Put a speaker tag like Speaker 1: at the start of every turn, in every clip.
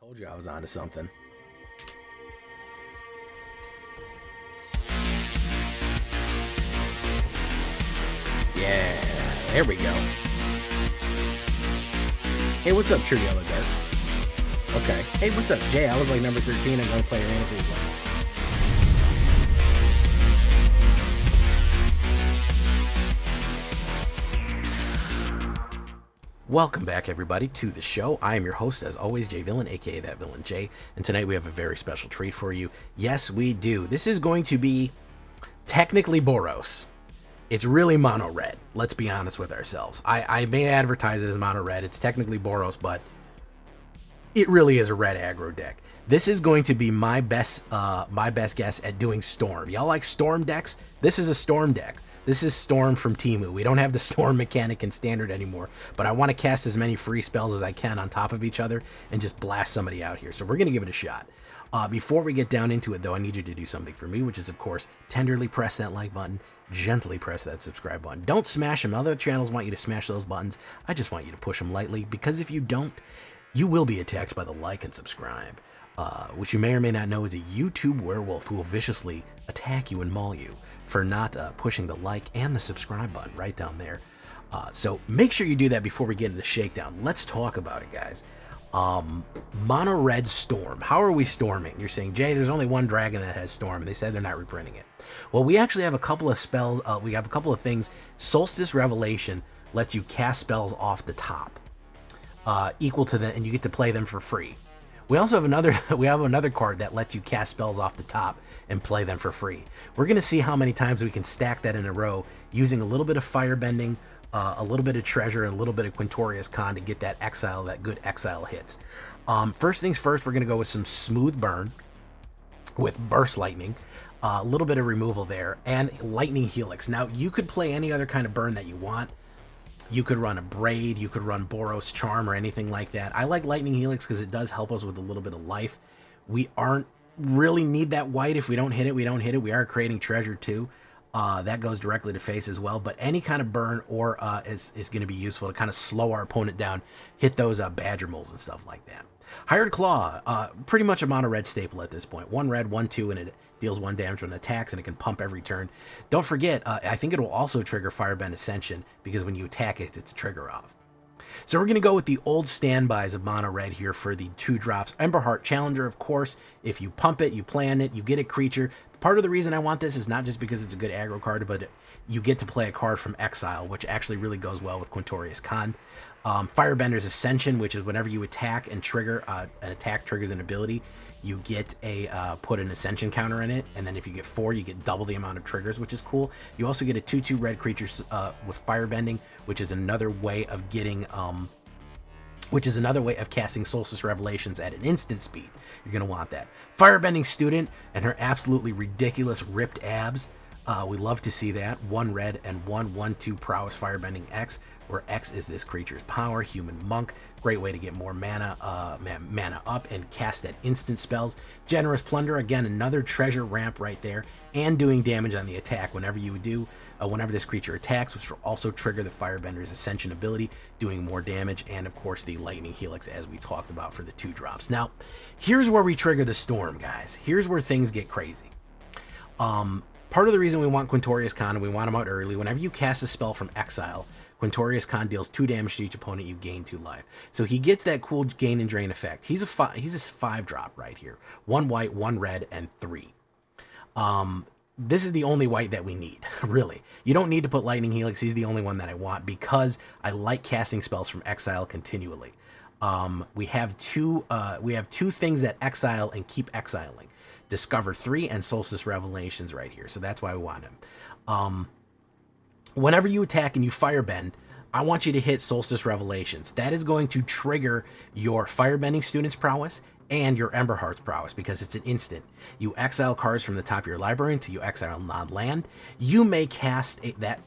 Speaker 1: Told you I was onto something. Yeah, there we go. Hey, what's up, True Yellow Dark? Okay. Hey, what's up, Jay? I was like number 13. I'm gonna play your interviews. Welcome back, everybody, to the show. I am your host, as always, Jay Villain, aka That Villain Jay, and tonight we have a very special treat for you. Yes, we do. This is going to be technically Boros. It's really mono red. Let's be honest with ourselves. I may advertise it as mono red. It's technically Boros, but it really is a red aggro deck. This is going to be my best guess at doing Storm. Y'all like Storm decks? This is a Storm deck. This is Storm from Temu. We don't have the Storm mechanic in Standard anymore, but I want to cast as many free spells as I can on top of each other and just blast somebody out here. So we're going to give it a shot. Before we get down into it, though, I need you to do something for me, which is, of course, tenderly press that like button, gently press that subscribe button. Don't smash them. Other channels want you to smash those buttons. I just want you to push them lightly, because if you don't, you will be attacked by the like and subscribe, which you may or may not know is a YouTube werewolf who will viciously attack you and maul you for not pushing the like and the subscribe button right down there. So make sure you do that before we get into the shakedown. Let's talk about it, guys. Mono red Storm. How are we storming? You're saying, Jay, there's only one dragon that has Storm. They said they're not reprinting it. Well, we actually have a couple of spells. We have a couple of things. Solstice Revelation lets you cast spells off the top, equal to and you get to play them for free. We also have another card that lets you cast spells off the top and play them for free. We're going to see how many times we can stack that in a row using a little bit of firebending, a little bit of treasure, and a little bit of Quintorius Con to get that exile, that good exile hits. First things first, we're going to go with some smooth burn with burst lightning, a little bit of removal there, and lightning helix. Now, you could play any other kind of burn that you want. You could run a Braid, you could run Boros Charm or anything like that. I like Lightning Helix because it does help us with a little bit of life. We aren't really need that white. If we don't hit it, we don't hit it. We are creating treasure too. That goes directly to face as well. But any kind of burn or is going to be useful to kind of slow our opponent down, hit those Badger Moles and stuff like that. Hired Claw, pretty much a mono red staple at this point. 1 red, 1, 2, and it deals 1 damage when it attacks, and it can pump every turn. Don't forget, I think it will also trigger Firebend Ascension, because when you attack it, it's a trigger off. So we're going to go with the old standbys of mono red here for the 2 drops. Emberheart Challenger, of course. If you pump it, you plan it, you get a creature. Part of the reason I want this is not just because it's a good aggro card, but you get to play a card from exile, which actually really goes well with Quintorius Con. Firebender's Ascension, which is whenever you attack and trigger, an attack triggers an ability, you get put an Ascension counter in it, and then if you get 4, you get double the amount of triggers, which is cool. You also get a 2/2 red creature with Firebending, which is another way of getting, casting Solstice Revelations at an instant speed. You're going to want that. Firebending Student and her absolutely ridiculous ripped abs. We love to see that. 1 red and 1/1/2 prowess Firebending X, where X is this creature's power. Human Monk, great way to get more mana up and cast at instant spells. Generous Plunder, again, another treasure ramp right there, and doing damage on the attack whenever this creature attacks, which will also trigger the Firebender's Ascension ability, doing more damage, and of course the Lightning Helix, as we talked about for the 2 drops. Now, here's where we trigger the Storm, guys. Here's where things get crazy. Part of the reason we want Quintorius Con and we want him out early, whenever you cast a spell from exile, Quintorius Con deals 2 damage to each opponent, you gain 2 life. So he gets that cool gain and drain effect. He's a 5 drop right here. 1 white, 1 red, and 3. This is the only white that we need, really. You don't need to put Lightning Helix. He's the only one that I want because I like casting spells from exile continually. We have two things that exile and keep exiling. Discover 3 and Solstice Revelations right here. So that's why we want him. Whenever you attack and you Firebend, I want you to hit Solstice Revelations. That is going to trigger your Firebending Student's prowess and your Emberheart's prowess, because it's an instant. You exile cards from the top of your library until you exile non-land. You may cast that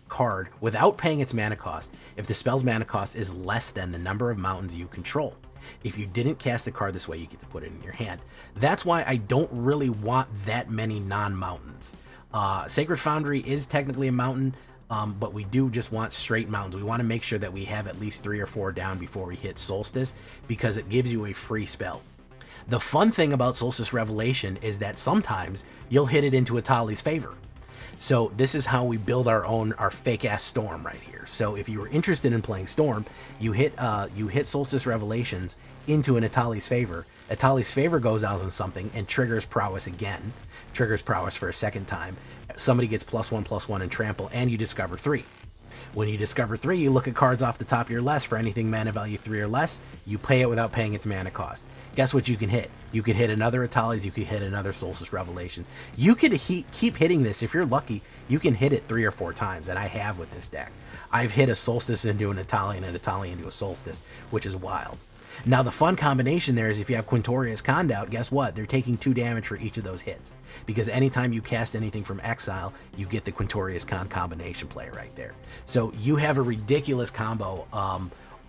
Speaker 1: card without paying its mana cost if the spell's mana cost is less than the number of mountains you control. If you didn't cast the card this way, you get to put it in your hand. That's why I don't really want that many non-mountains. Sacred Foundry is technically a mountain, but we do just want straight mountains. We want to make sure that we have at least 3 or 4 down before we hit Solstice, because it gives you a free spell. The fun thing about Solstice Revelation is that sometimes you'll hit it into Atali's favor. So this is how we build our fake ass Storm right here. So if you were interested in playing Storm, you hit Solstice Revelations into an Atali's favor. Atali's favor goes out on something and triggers prowess again. Triggers prowess for a second time. Somebody gets +1/+1 and trample, and you discover 3. When you discover 3, you look at cards off the top of your list for anything mana value 3 or less. You pay it without paying its mana cost. Guess what you can hit? You could hit another Atali's, you could hit another Solstice Revelations. You could keep hitting this. If you're lucky, you can hit it 3 or 4 times, and I have with this deck. I've hit a Solstice into an Atali and an Atali into a Solstice, which is wild. Now, the fun combination there is if you have Quintorius Condout, guess what? They're taking 2 damage for each of those hits. Because anytime you cast anything from exile, you get the Quintorius Con combination play right there. So you have a ridiculous combo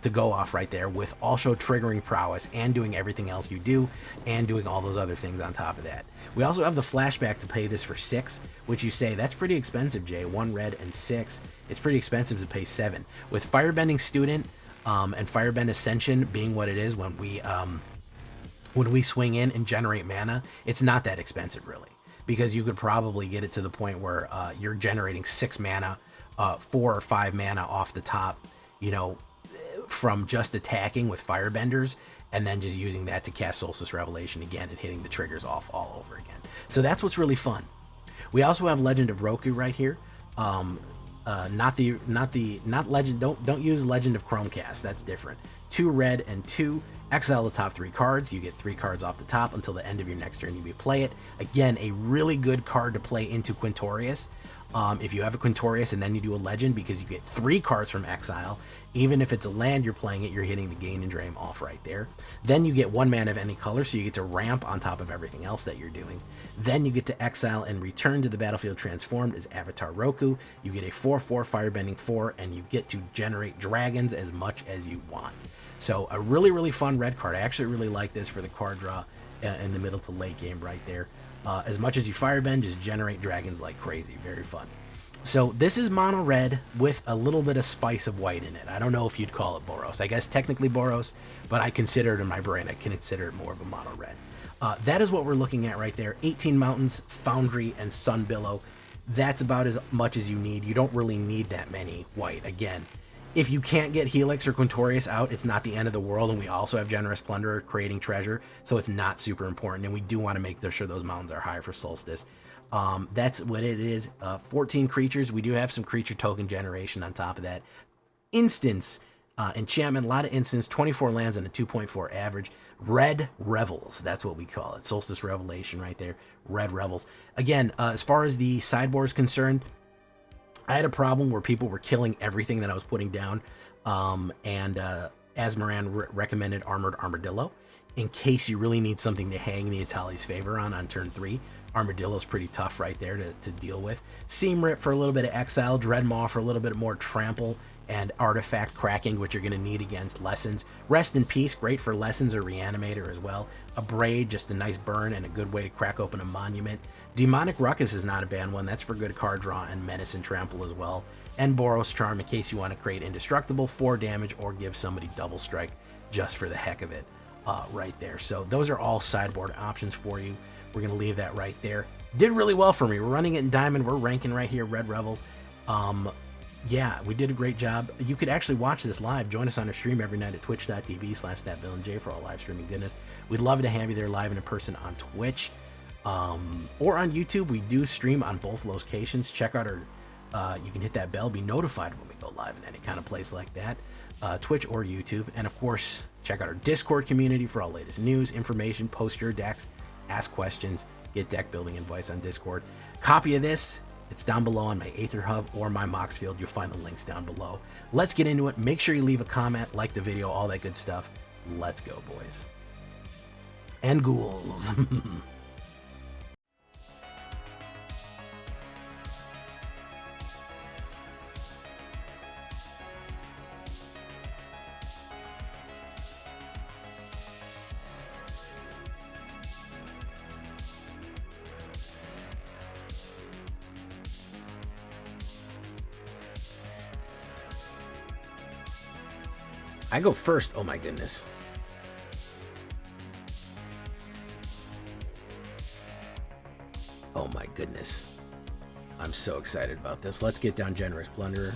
Speaker 1: to go off right there, with also triggering prowess and doing everything else you do and doing all those other things on top of that. We also have the flashback to pay this for 6, which you say, that's pretty expensive, Jay. 1 red and 6. It's pretty expensive to pay 7. With Firebending Student, and Firebend Ascension being what it is, when we swing in and generate mana, it's not that expensive really, because you could probably get it to the point where you're generating 6 mana, 4 or 5 mana off the top, you know, from just attacking with Firebenders, and then just using that to cast Solstice Revelation again and hitting the triggers off all over again. So that's what's really fun. We also have Legend of Roku right here. Not Legend. Don't use Legend of Chromecast. That's different. 2 red and 2. Exile the top 3 cards. You get 3 cards off the top until the end of your next turn. You may play it. Again, a really good card to play into Quintorius. If you have a Quintorius and then you do a Legend, because you get 3 cards from exile. Even if it's a land you're playing it, you're hitting the Gain and Drain off right there. Then you get 1 mana of any color, so you get to ramp on top of everything else that you're doing. Then you get to exile and return to the battlefield transformed as Avatar Roku. You get a 4/4 Firebending 4, and you get to generate dragons as much as you want. So a really, really fun red card. I actually really like this for the card draw in the middle to late game right there. As much as you Firebend, just generate dragons like crazy. Very fun. So this is mono red with a little bit of spice of white in it. I don't know if you'd call it Boros. I guess technically Boros, but I consider it in my brain, I consider it more of a mono red. That is what we're looking at right there. 18 Mountains, Foundry, and Sunbillow. That's about as much as you need. You don't really need that many white. Again, if you can't get Helix or Quintorius out, it's not the end of the world, and we also have Generous Plunderer creating treasure, so it's not super important, and we do want to make sure those mountains are high for Solstice. That's what it is. 14 creatures. We do have some creature token generation on top of that. Instance, enchantment, a lot of instance, 24 lands and a 2.4 average. Red Revels, that's what we call it. Solstice Revelation right there. Red Revels. Again, as far as the sideboard is concerned, I had a problem where people were killing everything that I was putting down, and Asmaran recommended Armored Armadillo in case you really need something to hang the Atali's favor on turn 3. Armadillo's pretty tough right there to deal with. Seam Rip for a little bit of exile, Dreadmaw for a little bit more trample, and Artifact Cracking, which you're going to need against Lessons. Rest in Peace, great for Lessons or Reanimator as well. Abrade, just a nice burn and a good way to crack open a monument. Demonic Ruckus is not a bad one. That's for good card draw and Menace and Trample as well. And Boros Charm in case you want to create Indestructible, 4 damage, or give somebody Double Strike just for the heck of it right there. So those are all sideboard options for you. We're going to leave that right there. Did really well for me. We're running it in Diamond. We're ranking right here, Red Revels. Yeah, we did a great job. You could actually watch this live. Join us on our stream every night at twitch.tv/thatvillainej for all live streaming goodness. We'd love to have you there live and in person on Twitch or on YouTube. We do stream on both locations. Check out our, you can hit that bell, be notified when we go live in any kind of place like that, Twitch or YouTube. And of course, check out our Discord community for all latest news, information, post your decks, ask questions, get deck building advice on Discord. Copy of this, it's down below on my AetherHub or my Moxfield. You'll find the links down below. Let's get into it. Make sure you leave a comment, like the video, all that good stuff. Let's go, boys. And ghouls. I go first. Oh my goodness. Oh my goodness. I'm so excited about this. Let's get down Generous Plunderer.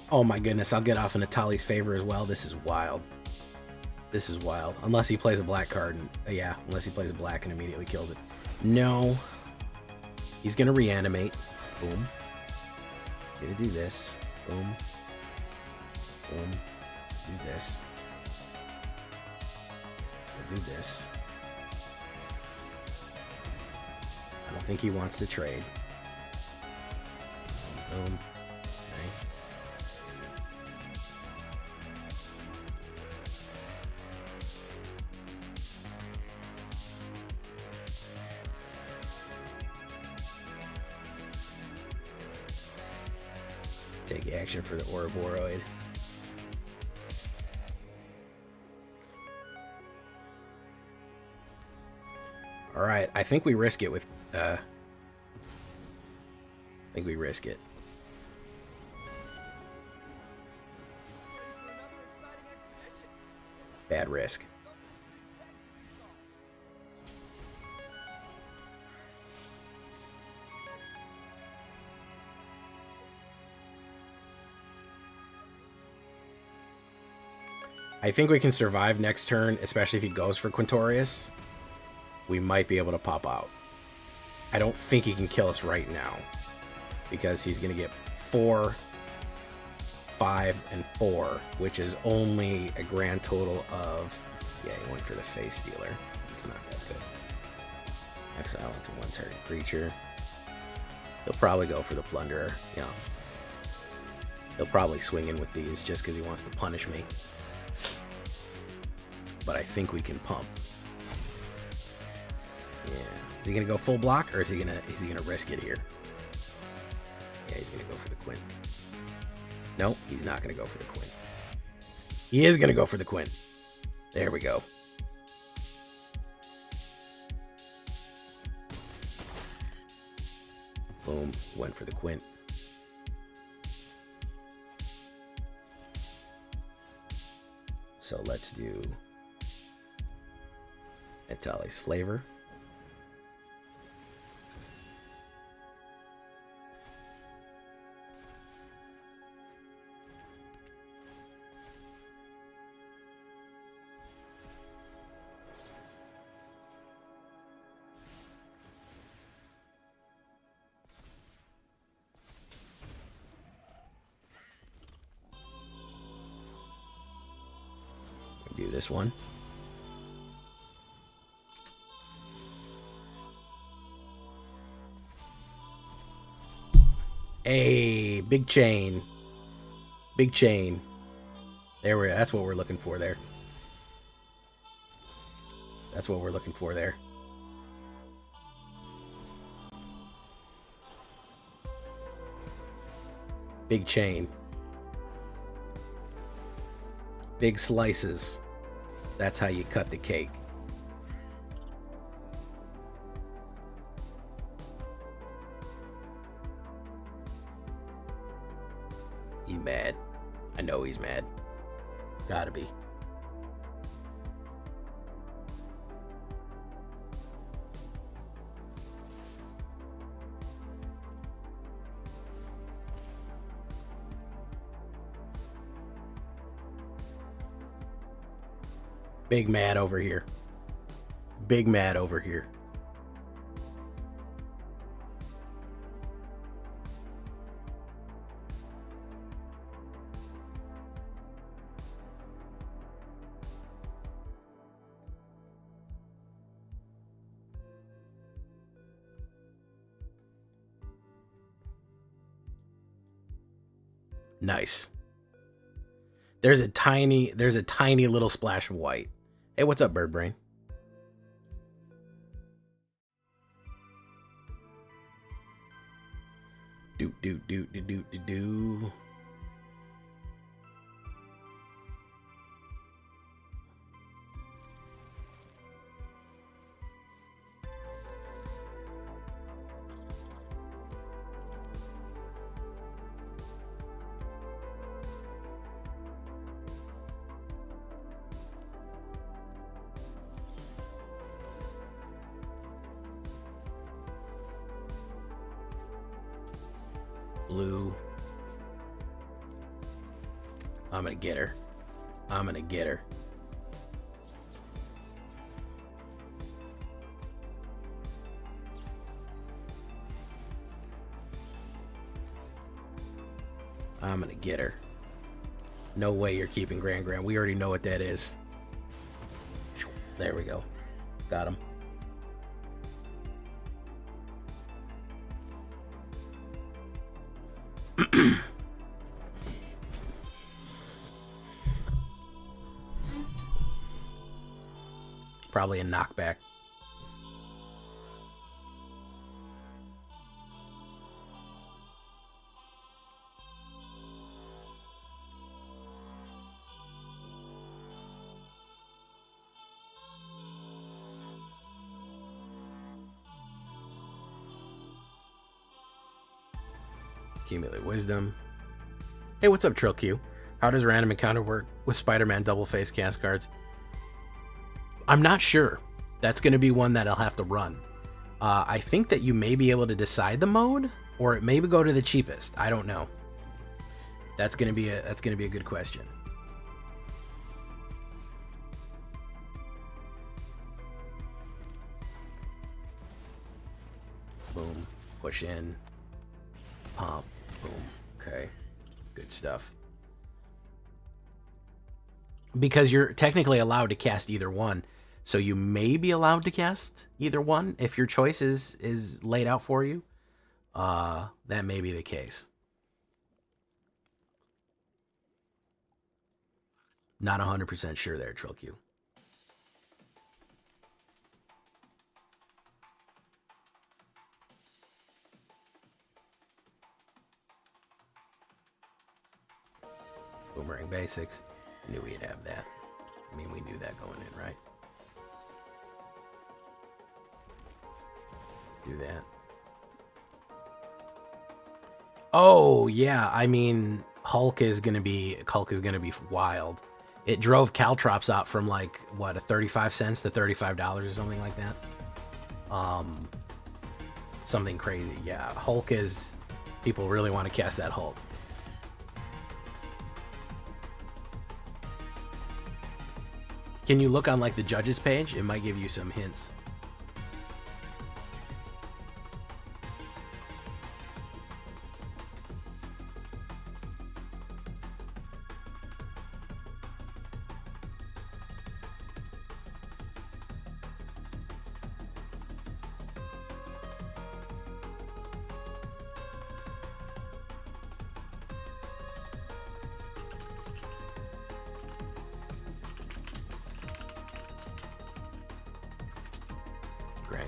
Speaker 1: Oh my goodness, I'll get off in Natali's favor as well. This is wild. This is wild. Unless he plays a black card. And, yeah, unless he plays a black and immediately kills it. No. He's going to reanimate. Boom. Gonna do this. Boom. Boom. Do this. We'll do this. I don't think he wants to trade. Boom. Okay. Take action for the Ouroboros. All right, I think we risk it with. I think we risk it. Bad risk. I think we can survive next turn, especially if he goes for Quintorius. We might be able to pop out. I don't think he can kill us right now, because he's going to get 4, 5, and 4, which is only a grand total of... Yeah, he went for the Face Stealer. It's not that good. Exile into one target creature. He'll probably go for the Plunderer. You know, he'll probably swing in with these just because he wants to punish me. But I think we can pump. Yeah. Is he gonna go full block, or is he gonna risk it here? Yeah, he's gonna go for the Quint. No, he's not gonna go for the Quint. He is gonna go for the Quint. There we go. Boom, went for the Quint. So let's do Natali's Flavor. Do this one. Hey, big chain. Big chain. There we are. That's what we're looking for there. That's what we're looking for there. Big chain. Big slices. That's how you cut the cake. He's mad. I know he's mad. Gotta be. Big mad over here. Big mad over here. Nice. There's a tiny little splash of white. Hey, what's up, Bird Brain? Do. Blue. I'm gonna get her. I'm gonna get her. I'm gonna get her. No way you're keeping Grand Grand. We already know what that is. There we go. Got him. Probably a knockback. Accumulate wisdom. Hey, what's up, Trill Q? How does random encounter work with Spider-Man double face cast cards? I'm not sure. That's going to be one that I'll have to run. I think that you may be able to decide the mode, or it may go to the cheapest. I don't know. That's going to be a good question. Boom. Push in. Pump. Boom. Okay. Good stuff. Because you're technically allowed to cast either one. So you may be allowed to cast either one if your choice is laid out for you. That may be the case. Not 100% sure there, Trill Q. Boomerang Basics. Knew we'd have that. I mean, we knew that going in, right? Let's do that. Oh, yeah. I mean, Hulk is gonna be wild. It drove Caltrops out from like what, a 35 cents to $35 or something like that. Something crazy. Yeah, Hulk is, people really want to cast that Hulk. Can you look on like the judges page? It might give you some hints.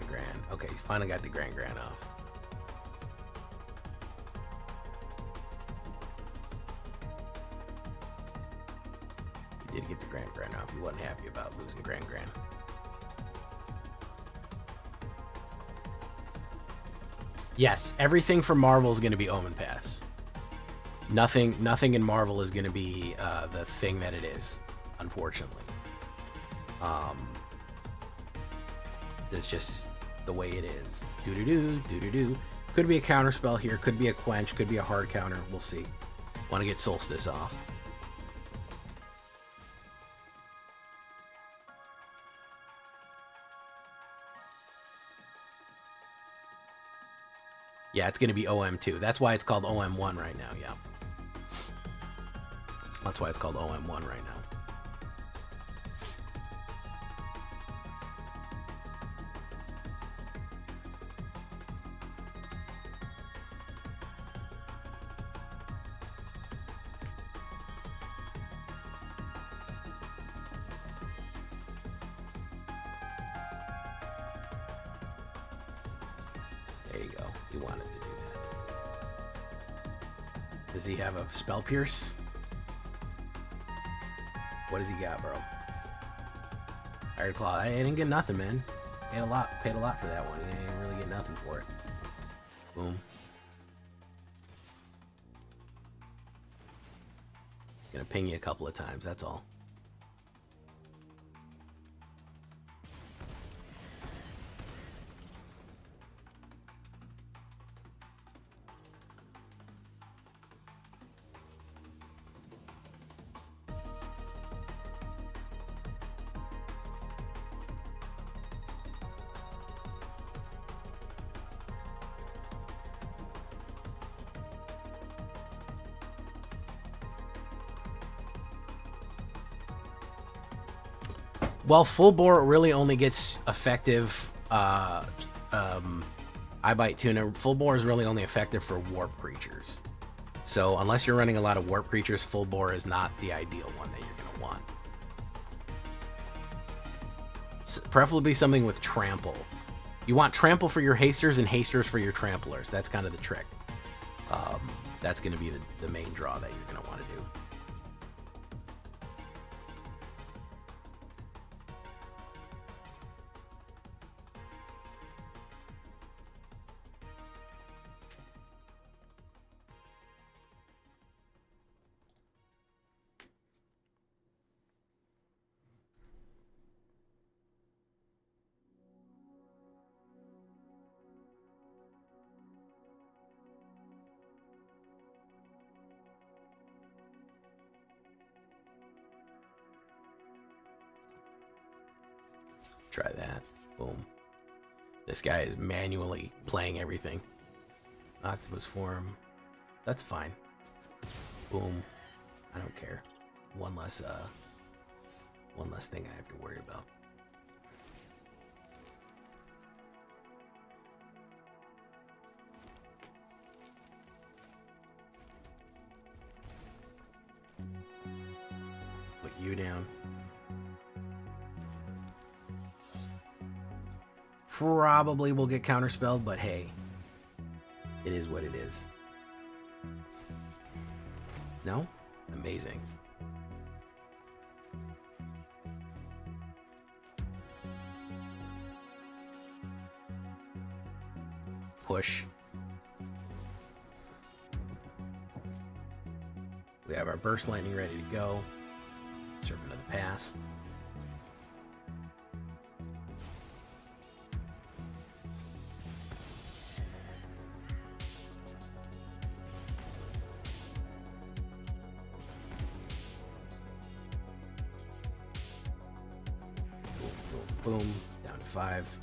Speaker 1: Grand. Okay, finally got the Grand off. You did get the Grand off. You wasn't happy about losing Grand. Yes, everything from Marvel is going to be Omen Paths. Nothing in Marvel is going to be the thing that it is, unfortunately. That's just the way it is. Do-do-do. Could be a counter spell here. Could be a quench. Could be a hard counter. We'll see. Want to get Solstice off. Yeah, it's going to be OM2. That's why it's called OM1 right now, yeah. That's why it's called OM1 right now. There you go. You wanted to do that. Does he have a Spell Pierce? What does he got, bro? Iron Claw. I didn't get nothing, man. Paid a lot for that one. He didn't really get nothing for it. Boom. Gonna ping you a couple of times, that's all. Well, full bore really only gets effective. I bite tuna. Full bore is really only effective for warp creatures. So unless you're running a lot of warp creatures, full bore is not the ideal one that you're going to want. Preferably something with trample. You want trample for your hasters and hasters for your tramplers. That's kind of the trick. That's going to be the main draw that you're going to want to do. Try that. Boom. This guy is manually playing everything. Octopus form. That's fine. Boom. I don't care. One less thing I have to worry about. Put you down. Probably will get counterspelled, but hey, it is what it is. No? Amazing. Push. We have our Burst Lightning ready to go. Serpent of the Past. Boom, down to 5,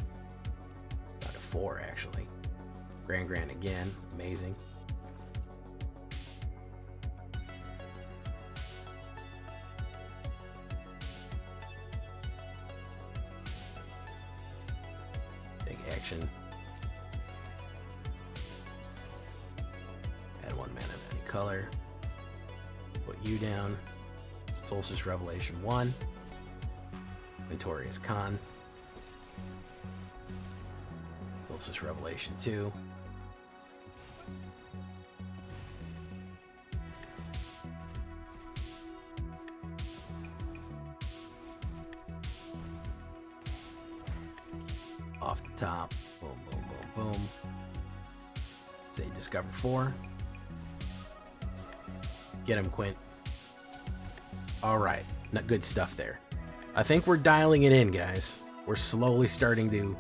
Speaker 1: down to 4 actually. Grand again, amazing. Take action. Add 1 mana of any color. Put you down. Solstice Revelation 1. Victorious Khan. Solstice Revelation 2. Off the top. Boom, boom, boom, boom. Say Discover 4. Get him, Quint. All right. Not good stuff there. I think we're dialing it in, guys. We're slowly starting to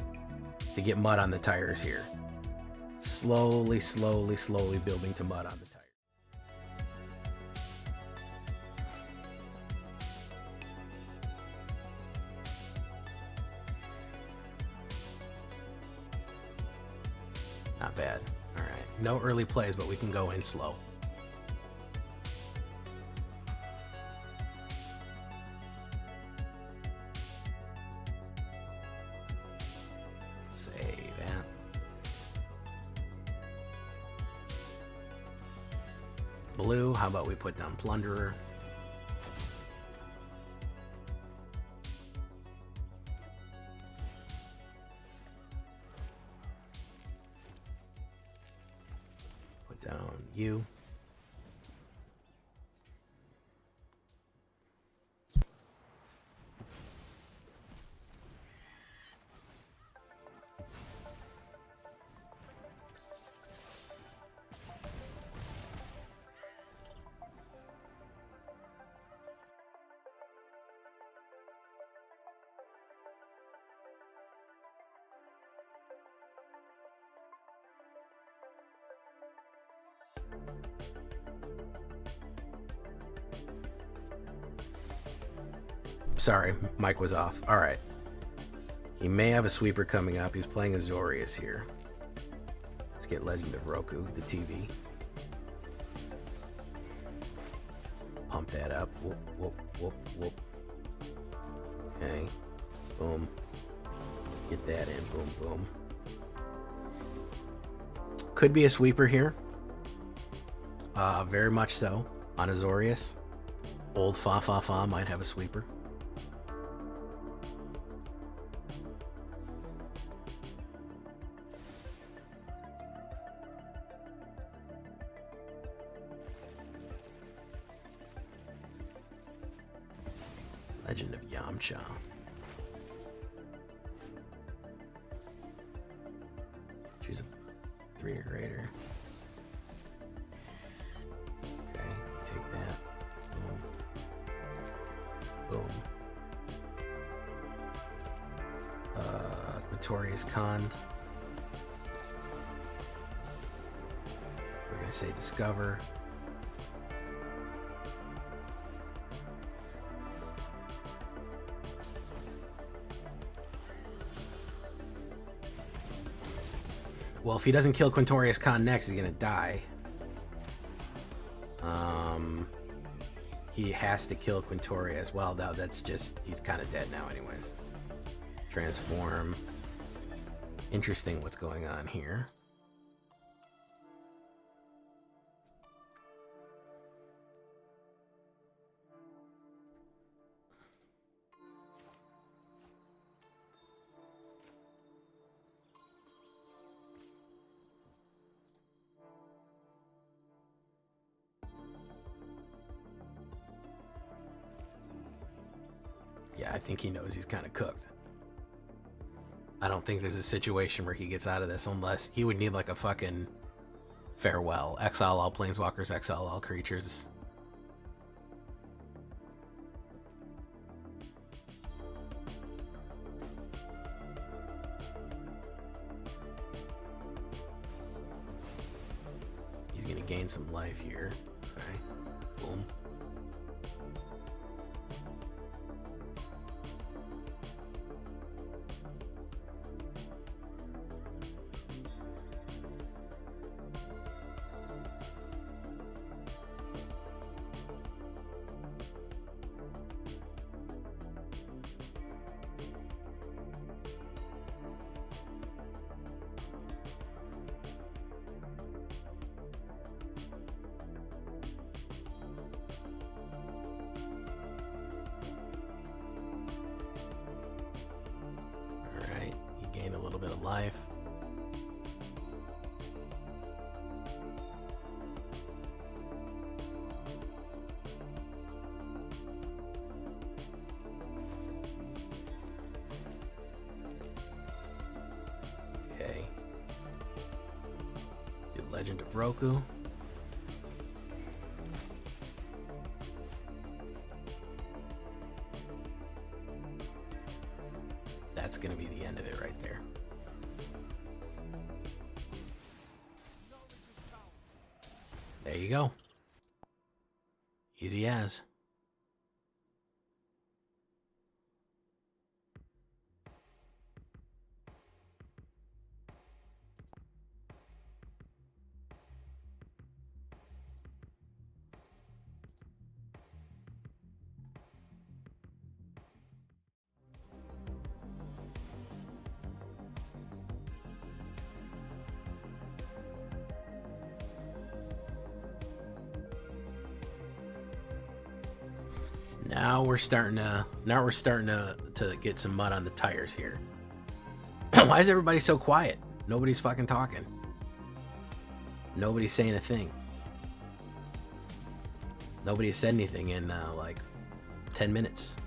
Speaker 1: get mud on the tires here. Slowly building to mud on the tires. Not bad. All right. No early plays, but we can go in slow. Say that. Blue, how about we put down Plunderer? Put down you. Sorry, mic was off. All right. He may have a sweeper coming up. He's playing Azorius here. Let's get Legend of Roku, the TV. Pump that up. Whoop, whoop, whoop, whoop. Okay. Boom. Get that in. Boom, boom. Could be a sweeper here. Very much so. On Azorius. Old Fa might have a sweeper. Legend of Yamcha. Choose a 3 or greater. Okay, take that. Boom. Boom. Quintorius Khan. We're gonna say discover. Well, if he doesn't kill Quintorius Khan next, he's gonna die. He has to kill Quintorius. Well, no, that's just... he's kind of dead now anyways. Transform. Interesting what's going on here. Yeah, I think he knows he's kind of cooked. I don't think there's a situation where he gets out of this unless he would need like a fucking farewell. Exile all planeswalkers, exile all creatures. He's gonna gain some life here. Okay. Boom. Gain a little bit of life. Okay. Do Legend of Roku. That's going to be the end of it right there. There you go. Easy as. Now we're starting to get some mud on the tires here. Why is everybody so quiet? Nobody's fucking talking. Nobody's saying a thing. Nobody said anything in like 10 minutes.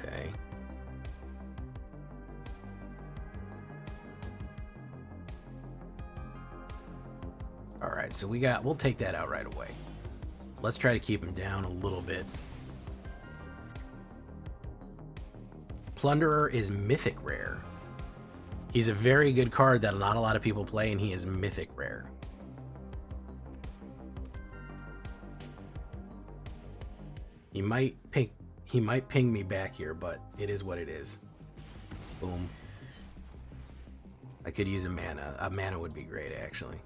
Speaker 1: Okay. All right, so we'll take that out right away. Let's try to keep him down a little bit. Plunderer is mythic rare. He's a very good card that not a lot of people play, and he is mythic rare. He might ping me back here, but it is what it is. Boom. I could use a mana. A mana would be great, actually.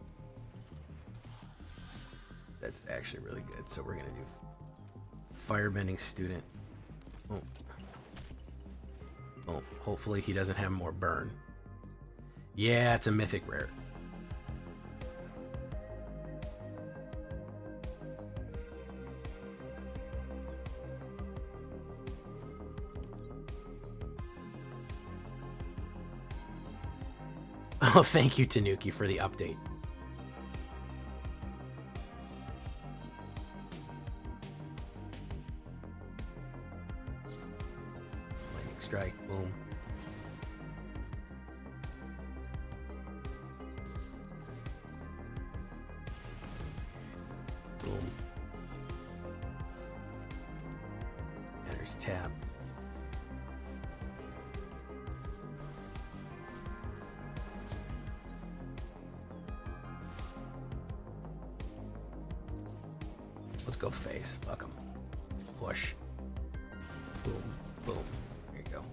Speaker 1: That's actually really good. So we're going to do Firebending Student. Oh. Oh, hopefully he doesn't have more burn. Yeah, it's a mythic rare. Oh, thank you, Tanuki, for the update. Lightning strike, boom. Boom. Enters tap. Let's go face. Fuck him. Push. Boom. Boom. There you go.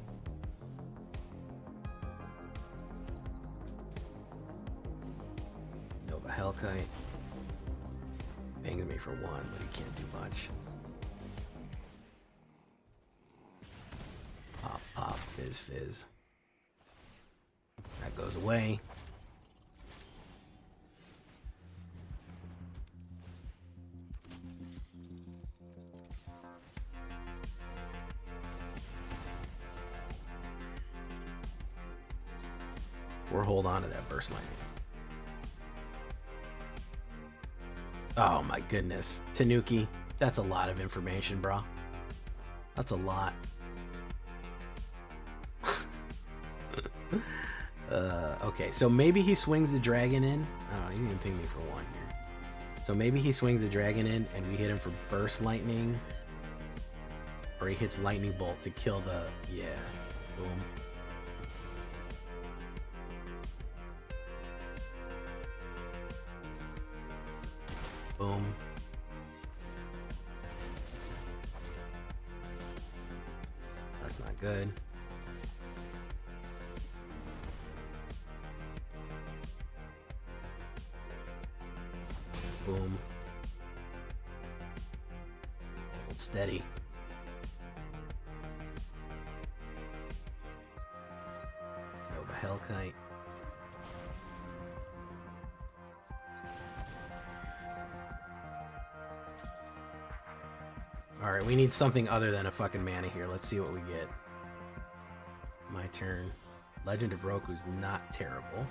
Speaker 1: Nova Hellkite. Bangs me for one, but he can't do much. Pop, pop, fizz, fizz. That goes away. Or hold on to that burst lightning. Oh my goodness. Tanuki, that's a lot of information, bro. That's a lot. Okay, so maybe he swings the dragon in. Oh, he didn't ping me for one here. So maybe he swings the dragon in and we hit him for burst lightning. Or he hits lightning bolt to kill the... Yeah. Boom. Boom. That's not good. Boom. Hold steady. Nova Hellkite. Alright, we need something other than a fucking mana here. Let's see what we get. My turn. Legend of Roku's not terrible.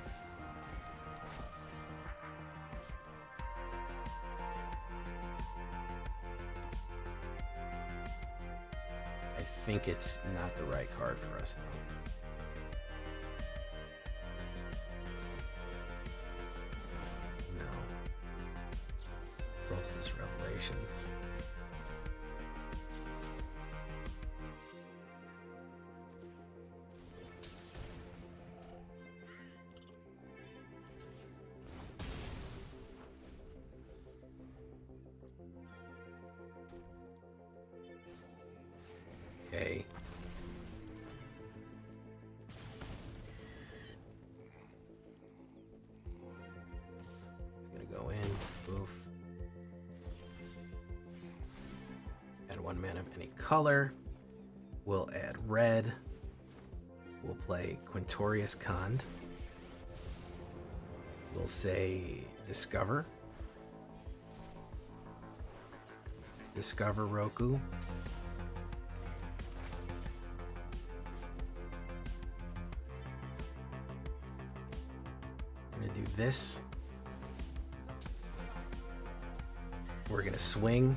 Speaker 1: I think it's not the right card for us, though. No. Solstice Revelations. Okay. It's gonna go in. Oof. Add one mana of any color. We'll add red. We'll play Quintorius Khand. We'll say Discover. Discover Roku. Do this. We're gonna swing.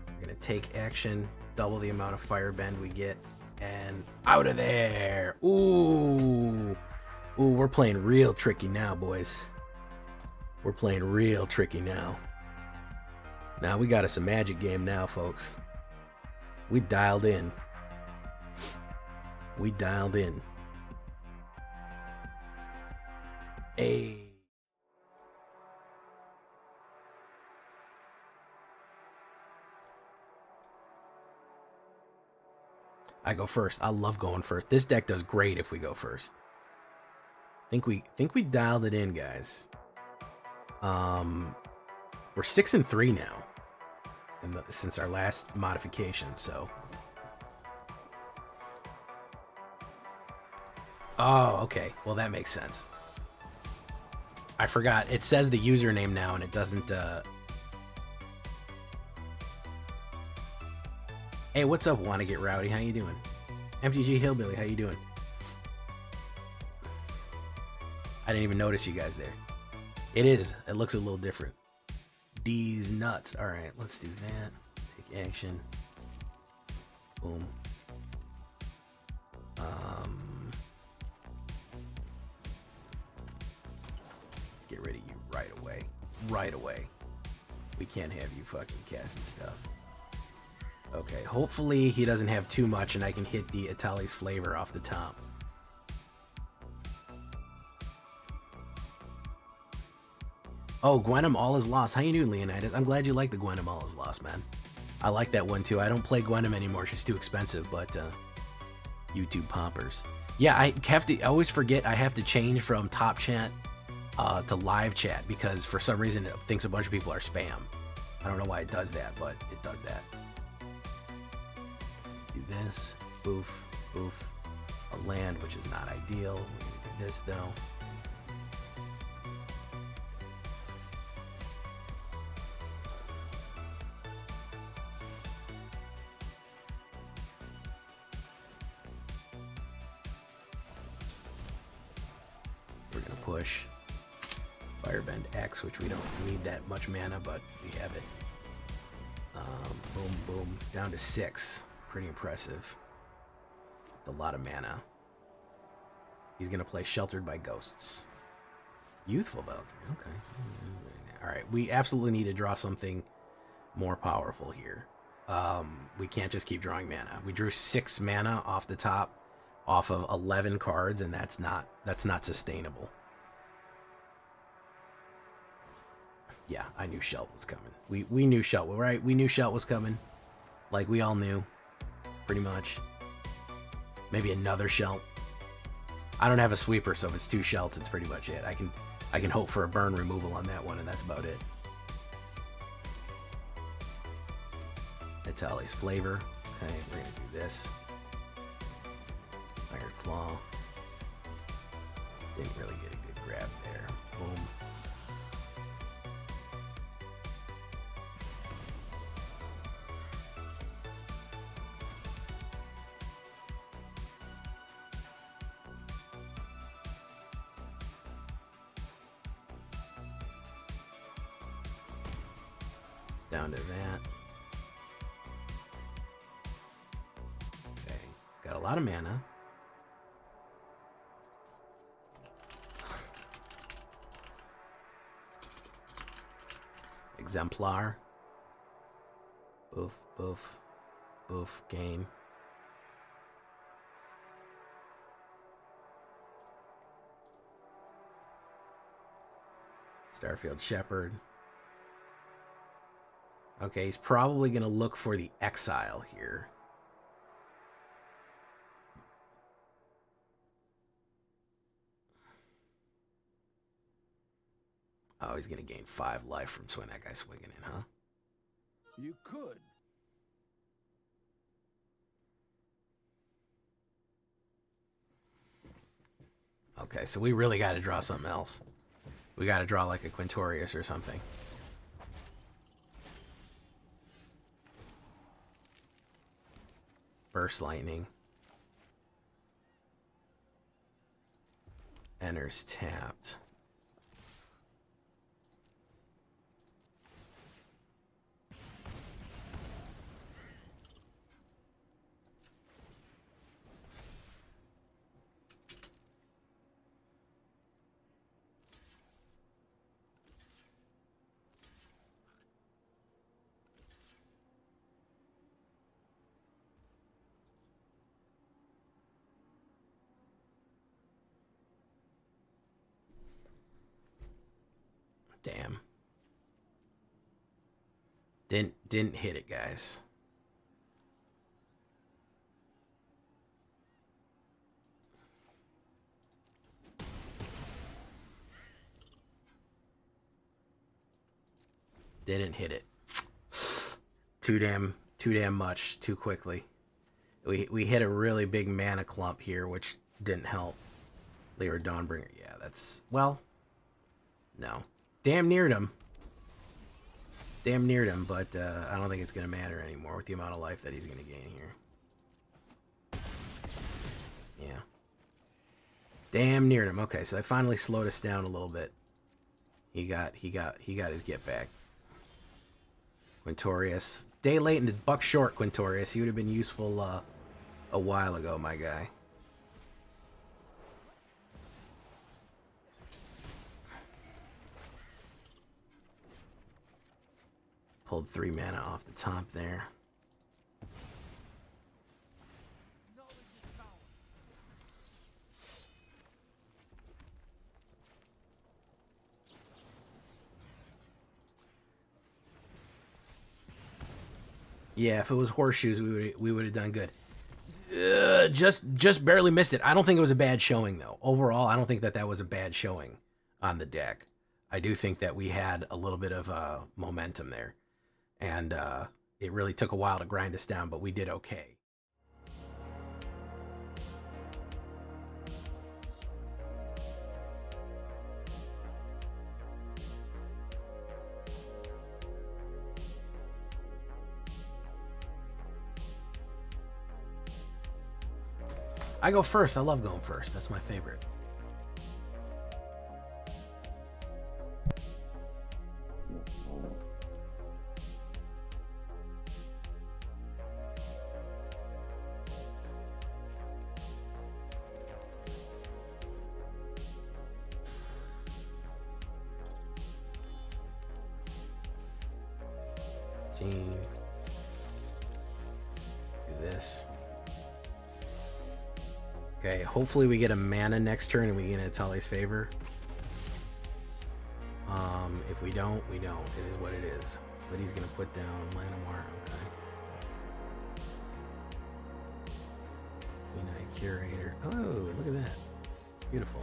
Speaker 1: We're gonna take action, double the amount of firebend we get, and out of there. Ooh, we're playing real tricky now, boys. We're playing real tricky now. Now we got us a magic game now, folks. We dialed in. We dialed in. Hey. I go first. I love going first. This deck does great if we go first. Think we dialed it in, guys. We're 6-3 now, since our last modification. So, oh, okay. Well, that makes sense. I forgot. It says the username now, and it doesn't. Hey, what's up? Wanna get rowdy? How you doing? MTG Hillbilly, how you doing? I didn't even notice you guys there. It is. It looks a little different. D's nuts. All right, let's do that. Take action. Boom. Let's get rid of you right away. Right away. We can't have you fucking casting stuff. Okay, hopefully he doesn't have too much and I can hit the Itali's flavor off the top. Oh, Gwenum All Is Lost. How you doing, Leonidas? I'm glad you like the Gwenum All Is Lost, man. I like that one too. I don't play Gwenum anymore. She's too expensive, but YouTube poppers. Yeah, I always forget I have to change from top chat to live chat because for some reason it thinks a bunch of people are spam. I don't know why it does that, but it does that. Do this, boof, boof, a land, which is not ideal. We're gonna do this though. We're gonna push Firebend X, which we don't need that much mana, but we have it. Boom, boom, down to 6. Pretty impressive. A lot of mana. He's gonna play Sheltered by Ghosts. Youthful Valkyrie, okay. Alright, we absolutely need to draw something more powerful here. We can't just keep drawing mana. We drew 6 mana off the top, off of 11 cards, and that's not sustainable. Yeah, I knew Shelt was coming. We knew Shelt, right? We knew Shelt was coming. Like, we all knew. Pretty much. Maybe another Shelt. I don't have a sweeper, so if it's 2 Shelts, it's pretty much it. I can hope for a burn removal on that one, and that's about it. Itali's Flavor. Okay, we're gonna do this. Iron Claw. Didn't really get a good grab there. Boom. Down to that. Okay, got a lot of mana. Exemplar. Boof, boof, boof, game. Starfield Shepherd. Okay, he's probably going to look for the Exile here. Oh, he's going to gain 5 life from swinging that guy swinging in, huh?
Speaker 2: You could.
Speaker 1: Okay, so we really got to draw something else. We got to draw like a Quintorius or something. Burst Lightning. Enters tapped. Damn. Didn't hit it, guys. Didn't hit it. Too damn much, too quickly. We hit a really big mana clump here, which didn't help. Lyra Dawnbringer. Yeah, that's... Well, no. Damn neared him. Damn neared him, but I don't think it's going to matter anymore with the amount of life that he's going to gain here. Yeah. Damn neared him. Okay, so I finally slowed us down a little bit. He got his get back. Quintorius. Day late and buck short, Quintorius. He would have been useful a while ago, my guy. Pulled 3 mana off the top there. Yeah, if it was horseshoes, we would have done good. Just barely missed it. I don't think it was a bad showing, though. Overall, I don't think that was a bad showing on the deck. I do think that we had a little bit of momentum there. And it really took a while to grind us down, but we did okay. I go first. I love going first. That's my favorite. Gene. Do this. Okay, hopefully we get a mana next turn and we get Atali's favor. If we don't, we don't. It is what it is. But he's going to put down Llanowar. Okay. Queen-Eye Curator. Oh, look at that. Beautiful.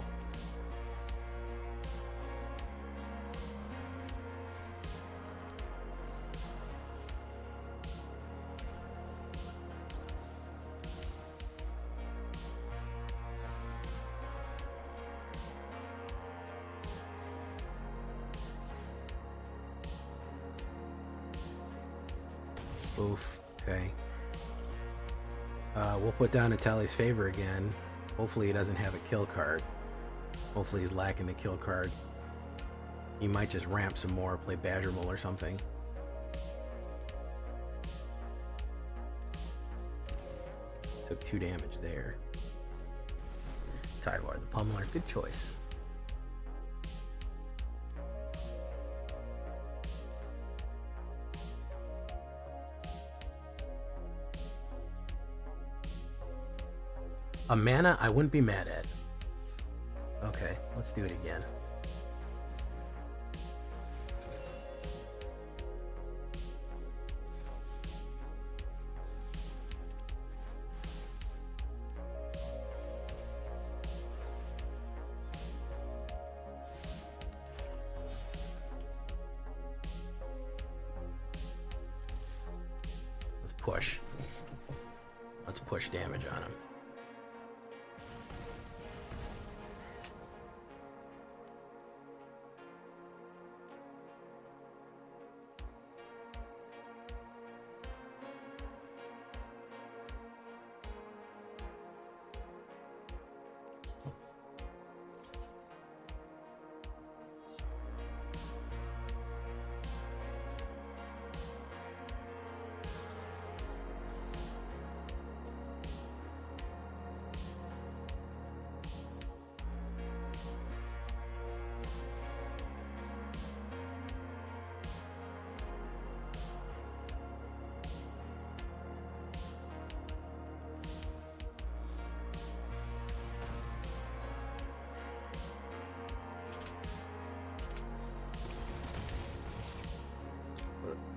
Speaker 1: Oof. Okay. We'll put down Atali's favor again. Hopefully he doesn't have a kill card. Hopefully he's lacking the kill card. He might just ramp some more, play Badgermole or something. Took 2 damage there. Tyrwar the Pummeler. Good choice. A mana I wouldn't be mad at. Okay, let's do it again. Let's push. Let's push damage on him.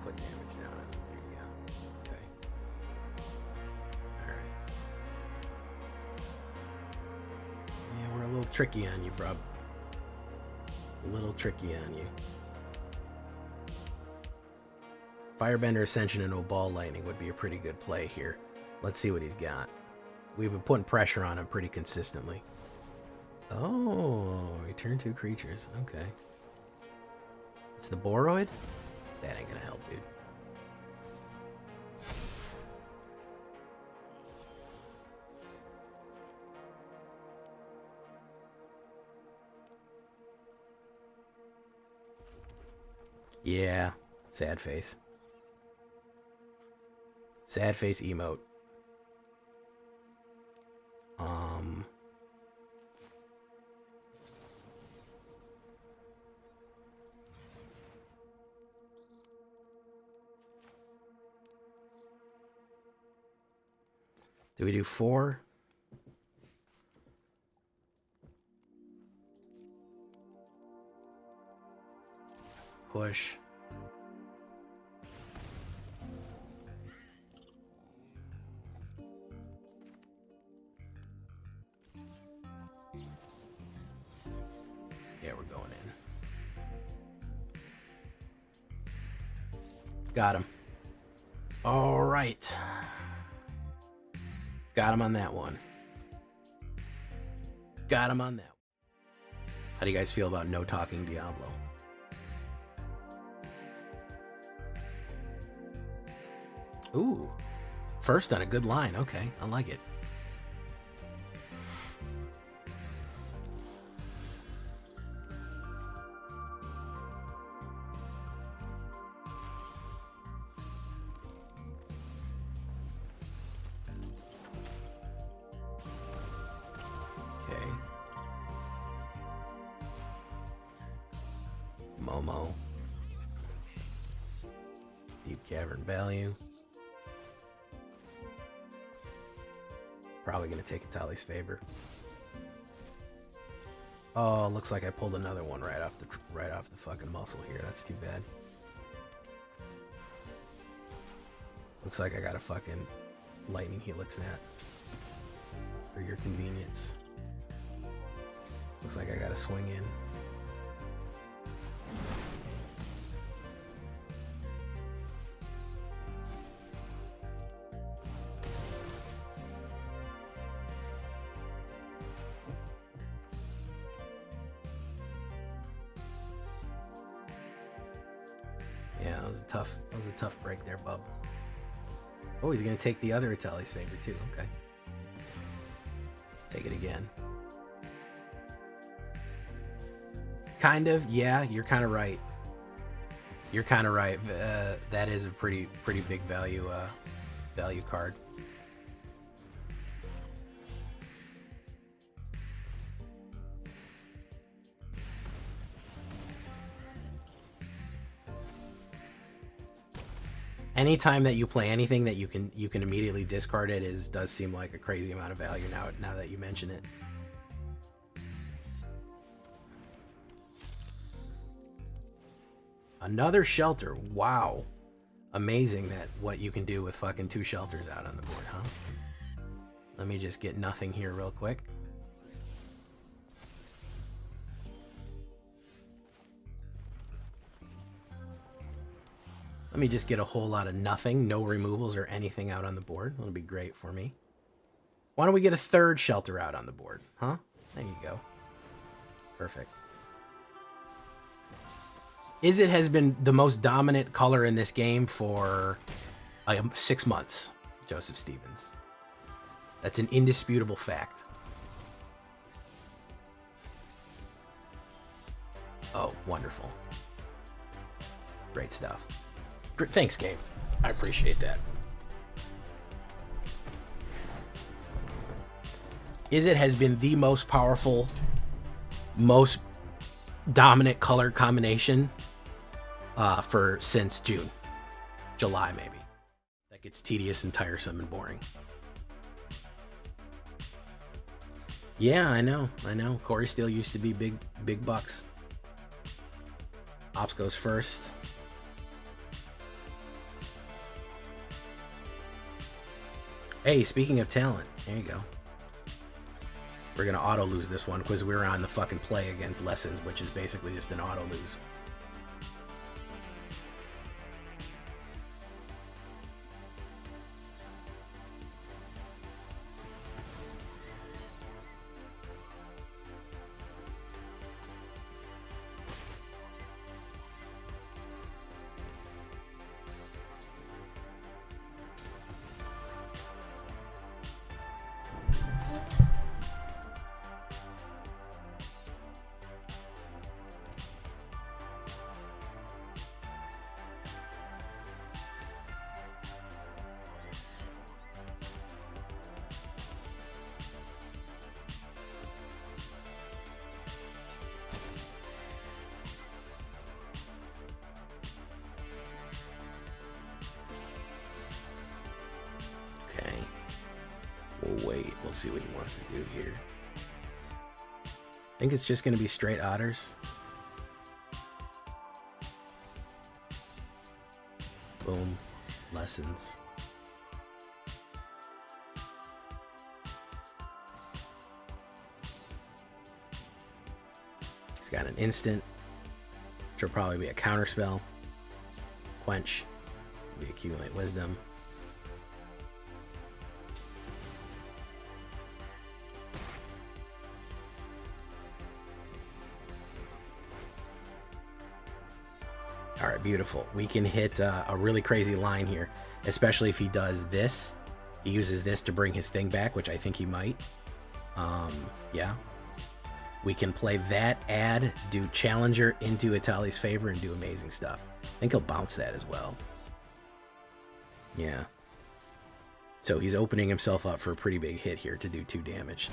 Speaker 1: Put damage down on him. There you go. Okay. Alright. Yeah, we're a little tricky on you, bruh. A little tricky on you. Firebender, Ascension, and Oball Lightning would be a pretty good play here. Let's see what he's got. We've been putting pressure on him pretty consistently. Oh, return 2 creatures. Okay. It's the Boroid? That ain't gonna help, dude. Yeah, sad face. Sad face emote. Do we do 4? Push. Yeah, we're going in. Got him. All right. Got him on that one. Got him on that. How do you guys feel about no talking Diablo? Ooh. First on a good line. Okay, I like it. Momo. Deep Cavern Value. Probably going to take a Tali's Favor. Oh, looks like I pulled another one right off the fucking muscle here. That's too bad. Looks like I got a fucking Lightning Helix Nat for your convenience. Looks like I got to swing in. Yeah, that was a tough break there, bub. Oh, he's gonna take the other Itali's Favor too. Okay. Take it again. Kind of, yeah, you're kind of right. You're kind of right. That is a pretty big value card. Anytime that you play anything that you can immediately discard it does seem like a crazy amount of value now that you mention it. Another shelter. Wow. Amazing that what you can do with fucking 2 shelters out on the board, huh? Let me just get nothing here real quick. Let me just get a whole lot of nothing, no removals or anything out on the board. That'll be great for me. Why don't we get a 3rd shelter out on the board, huh? There you go. Perfect. Izzet has been the most dominant color in this game for 6 months, Joseph Stevens. That's an indisputable fact. Oh, wonderful. Great stuff. Thanks, game. I appreciate that. Izzet has been the most powerful, most dominant color combination since June. July, maybe. That gets tedious and tiresome and boring. Yeah, I know. Corey Steele used to be big bucks. Ops goes first. Hey, speaking of talent, there you go. We're gonna auto lose this one because we were on the fucking play against Lessons, which is basically just an auto lose. wait. We'll see what he wants to do here. I think it's just going to be straight otters. Boom. Lessons. He's got an instant, which will probably be a counter spell. Quench. Maybe accumulate wisdom. All right, beautiful. We can hit a really crazy line here, especially if he does this. He uses this to bring his thing back, which I think he might. Yeah. We can play that, add, do Challenger into Itali's favor, and do amazing stuff. I think he'll bounce that as well. Yeah. So he's opening himself up for a pretty big hit here to do 2 damage.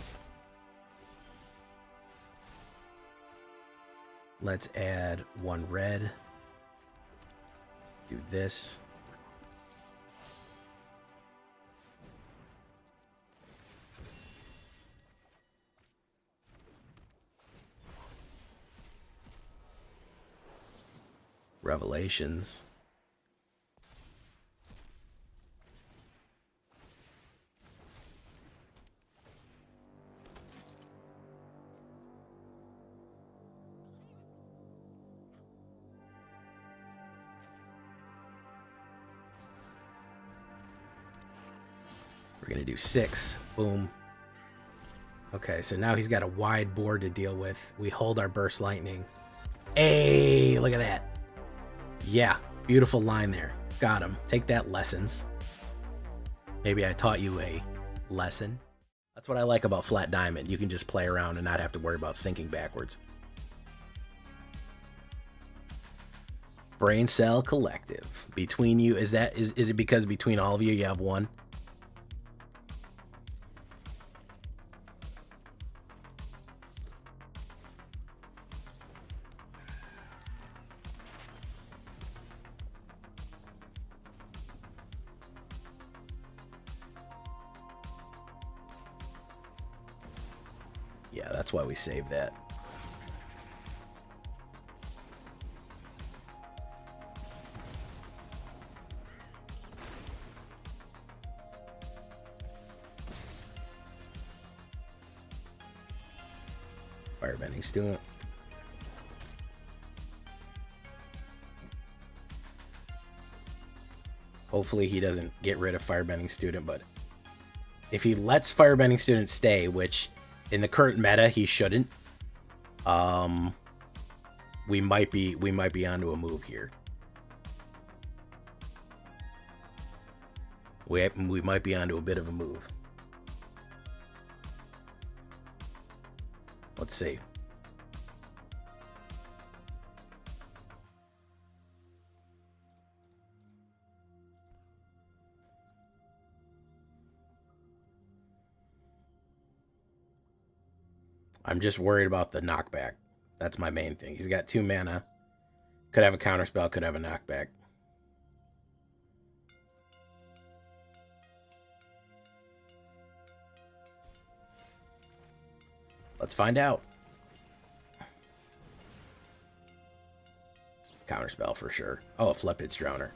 Speaker 1: Let's add 1 red. Do this. Revelations. We're going to do 6. Boom. Okay, so now he's got a wide board to deal with. We hold our burst lightning. Hey, look at that. Yeah, beautiful line there. Got him. Take that, lessons. Maybe I taught you a lesson. That's what I like about Flat Diamond. You can just play around and not have to worry about sinking backwards. Brain Cell Collective. Between you, is it because between all of you have 1? Yeah, that's why we saved that. Firebending student. Hopefully he doesn't get rid of Firebending student, but if he lets Firebending student stay, which in the current meta he shouldn't, we might be onto a move here. We might be onto a bit of a move. Let's see. I'm just worried about the knockback. That's my main thing. He's got 2 mana. Could have a counterspell, could have a knockback. Let's find out. Counterspell for sure. Oh, a Flipped Drowner.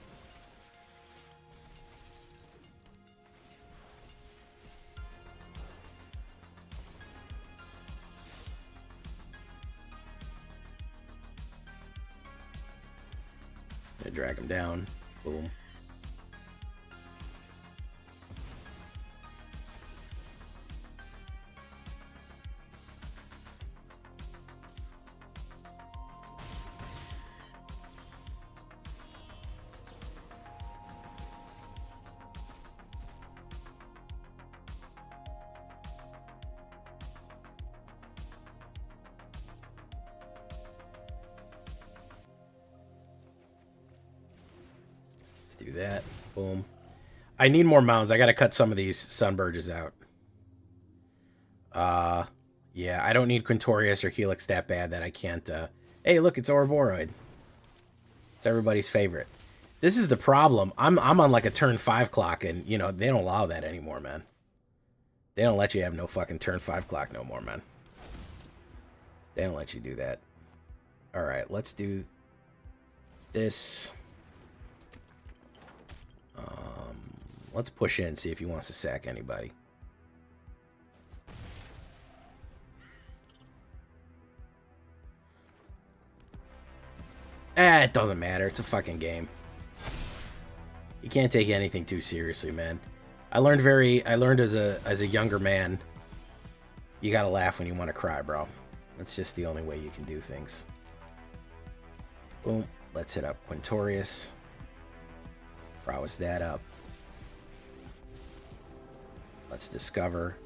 Speaker 1: Drag him down. Boom. Let's do that. Boom. I need more mounds. I got to cut some of these Sunburges out. Yeah, I don't need Quintorius or Helix that bad that I can't... Hey, look, it's Ouroboros. It's everybody's favorite. This is the problem. I'm on like a turn 5 clock, and, you know, they don't allow that anymore, man. They don't let you have no fucking turn 5 clock no more, man. They don't let you do that. Alright, let's do this. Let's push in, see if he wants to sack anybody. It doesn't matter. It's a fucking game. You can't take anything too seriously, man. I learned as a younger man, you gotta laugh when you want to cry, bro. That's just the only way you can do things. Boom. Let's hit up Quintorius. Prowess that up. Let's discover.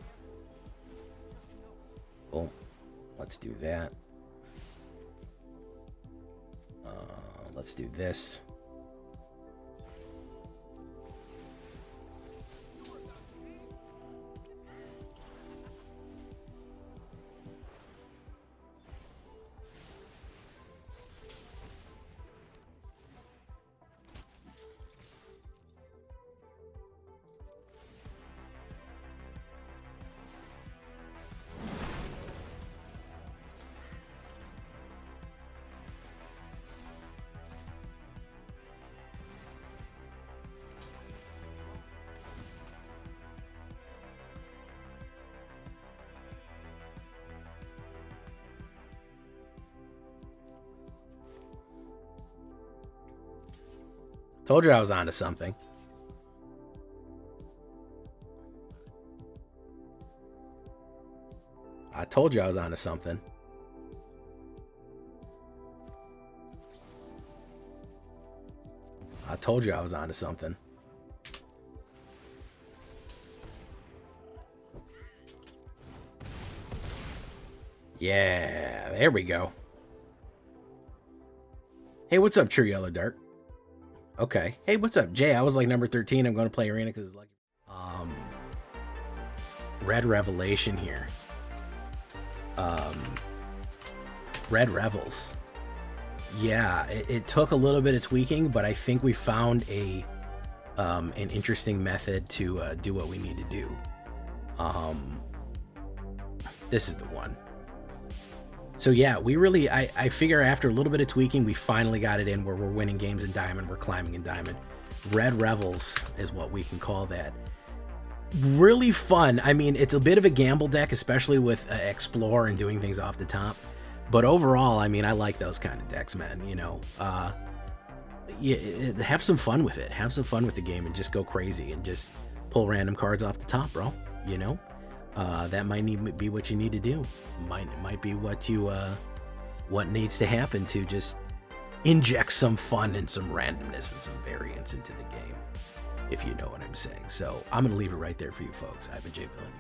Speaker 1: Boom. Let's do that. Let's do this. Told you I was onto something. I told you I was onto something. I told you I was onto something. Yeah, there we go. Hey, what's up, True Yellow Dark? Okay. Hey, what's up, Jay? I was like number 13. I'm going to play Arena because it's like Red Revelation here. Red Revels. Yeah, it took a little bit of tweaking, but I think we found an interesting method to do what we need to do. This is the one. So yeah, we really, I figure after a little bit of tweaking, we finally got it in where we're winning games in Diamond, we're climbing in Diamond. Red Revels is what we can call that. Really fun. I mean, it's a bit of a gamble deck, especially with Explore and doing things off the top. But overall, I mean, I like those kind of decks, man. You know, yeah, have some fun with it. Have some fun with the game and just go crazy and just pull random cards off the top, bro. You know? That might be what you need to do. Might be what needs to happen to just inject some fun and some randomness and some variance into the game, if you know what I'm saying. So I'm gonna leave it right there for you folks. I've been Jay Villainy.